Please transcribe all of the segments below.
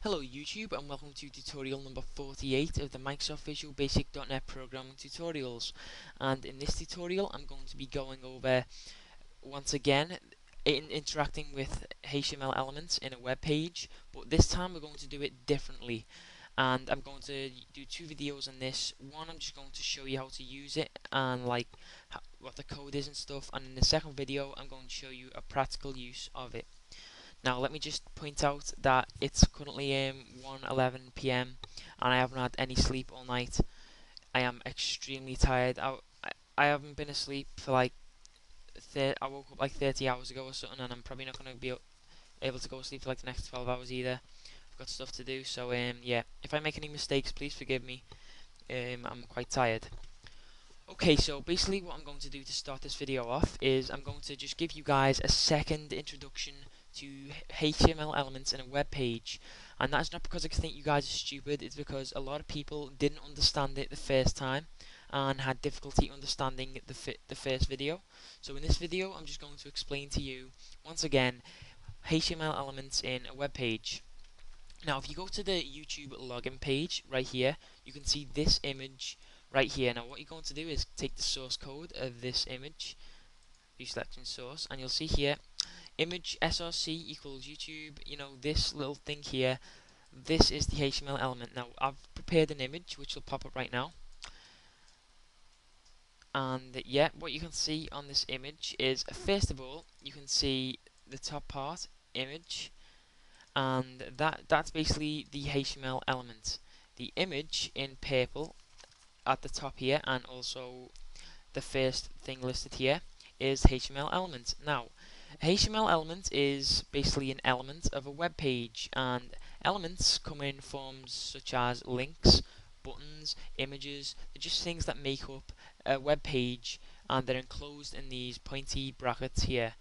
Hello YouTube and welcome to tutorial number 48 of the Microsoft Visual Basic .NET Programming Tutorials, and in this tutorial I'm going to be going over once again interacting with HTML elements in a web page, but this time we're going to do it differently. And I'm going to do two videos on this. One, I'm just going to show you how to use it and what the code is and stuff, and in the second video I'm going to show you a practical use of it. Now let me just point out that it's currently 1:11 p.m. and I haven't had any sleep all night. I am extremely tired. I haven't been asleep for I woke up like 30 hours ago or something, and I'm probably not going to be able to go to sleep for like the next 12 hours either. I've got stuff to do, so yeah. If I make any mistakes, please forgive me. I'm quite tired. Okay, so basically what I'm going to do to start this video off is I'm going to just give you guys a second introduction to HTML elements in a web page, and that's not because I think you guys are stupid. It's because a lot of people didn't understand it the first time and had difficulty understanding the first video. So in this video I'm just going to explain to you once again HTML elements in a web page. Now if you go to the YouTube login page right here, you can see this image right here. Now what you're going to do is take the source code of this image, you selecting source, and you'll see here image src equals YouTube, this little thing here. This is the HTML element. Now I've prepared an image which will pop up right now, and yeah, what you can see on this image is, first of all, you can see the top part, image, and that's basically the HTML element. The image in purple at the top here, and also the first thing listed here, is HTML element. Now HTML element is basically an element of a web page, and elements come in forms such as links, buttons, images. They're just things that make up a web page, and they're enclosed in these pointy brackets here.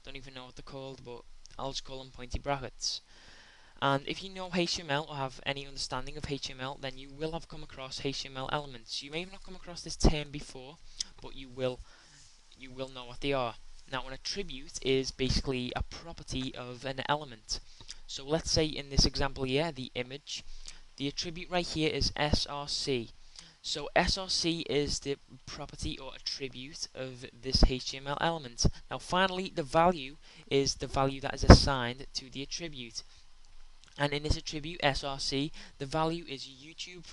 Don't even know what they're called, but I'll just call them pointy brackets. And if you know HTML or have any understanding of HTML, then you will have come across HTML elements. You may have not come across this term before, but you will know what they are. Now an attribute is basically a property of an element. So let's say in this example here, the image, the attribute right here is src. So src is the property or attribute of this HTML element. Now finally, the value is the value that is assigned to the attribute. And in this attribute src, the value is YouTube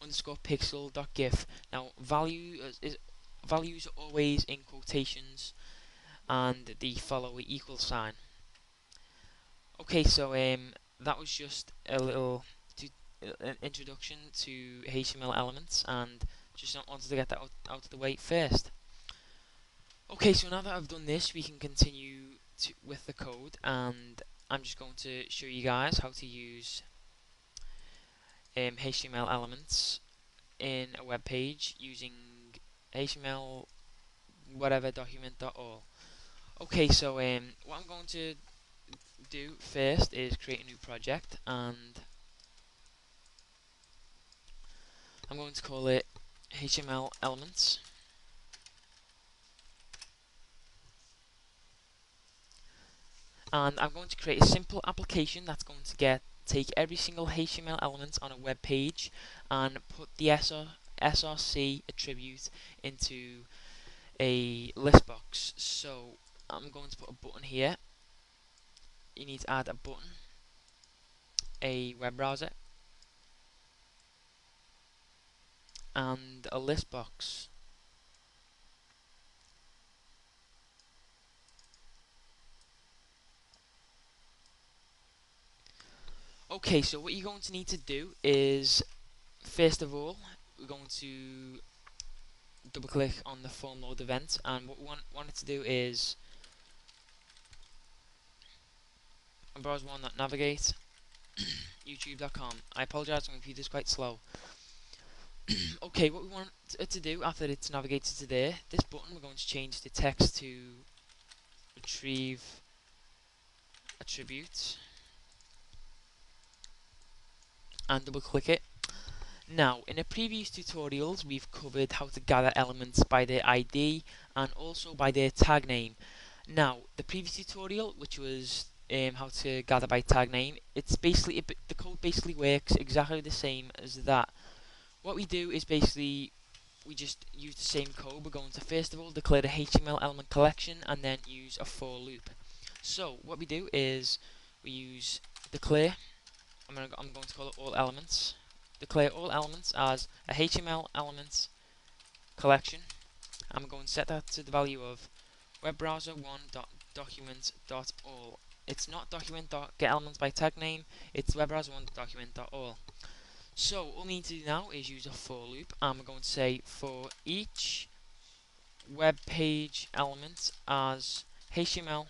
_pixel.gif. Now values are always in quotations, and the follow a equal sign. Okay, so that was just a little an introduction to HTML elements, and just wanted to get that out of the way first. Okay, so now that I've done this, we can continue with the code, and I'm just going to show you guys how to use HTML elements in a web page using HTML whatever document.all. Okay, so what I'm going to do first is create a new project, and I'm going to call it HTML elements. And I'm going to create a simple application that's going to take every single HTML element on a web page and put the src attribute into a list box. So I'm going to put a button here. You need to add a button, a web browser, and a list box. Okay, so what you're going to need to do is, first of all, we're going to double click on the form load event, and what we want it to do is browse one.navigate youtube.com. I apologize, my computer's quite slow. Okay, what we want it to do after it's navigated to there, this button, we're going to change the text to retrieve attributes and double click it. Now, in the previous tutorials, we've covered how to gather elements by their ID and also by their tag name. Now, the previous tutorial, which was how to gather by tag name. It's basically the code basically works exactly the same as that. What we do is basically we just use the same code. We're going to first of all declare the HTML element collection and then use a for loop. So what we do is we use declare. I'm going to call it all elements. Declare all elements as a HTML elements collection. I'm going to set that to the value of webbrowser1.document.all. It's not document.getElements by tag name, it's webbrowser1.document.all. So all we need to do now is use a for loop, and we're going to say for each web page element as HTML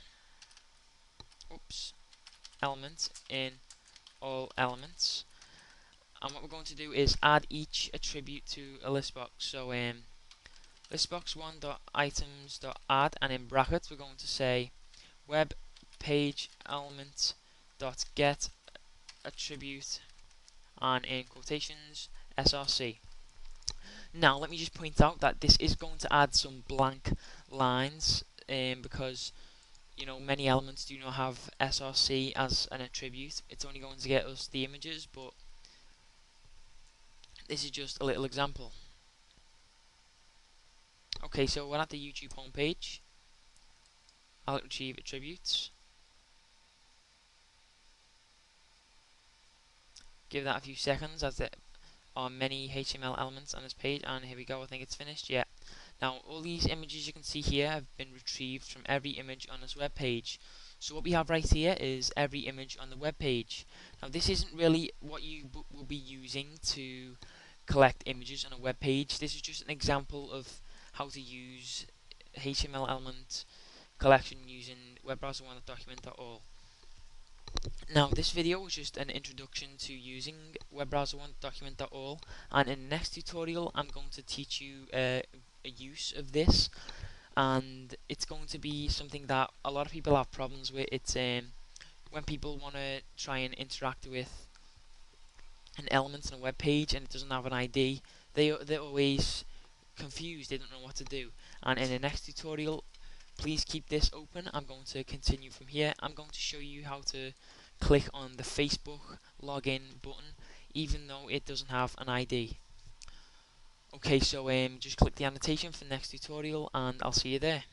element in all elements. And what we're going to do is add each attribute to a list box. So listbox1.items.add, and in brackets we're going to say web page element dot get attribute, and in quotations src. Now let me just point out that this is going to add some blank lines, because many elements do not have src as an attribute. It's only going to get us the images, but this is just a little example. Okay, so we're at the YouTube homepage. I'll retrieve attributes. Give that a few seconds as there are many HTML elements on this page, and here we go. I think it's finished. Yeah. Now all these images you can see here have been retrieved from every image on this web page. So what we have right here is every image on the web page. Now this isn't really what you will be using to collect images on a web page. This is just an example of how to use HTML element collection using webbrowser1.document.all. Now this video was just an introduction to using webbrowser1.document.all, and in the next tutorial I'm going to teach you a use of this, and it's going to be something that a lot of people have problems with. It's when people want to try and interact with an element on a web page and it doesn't have an ID, they're always confused, they don't know what to do. And in the next tutorial, please keep this open. I'm going to continue from here. I'm going to show you how to click on the Facebook login button even though it doesn't have an ID. Okay, so just click the annotation for the next tutorial and I'll see you there.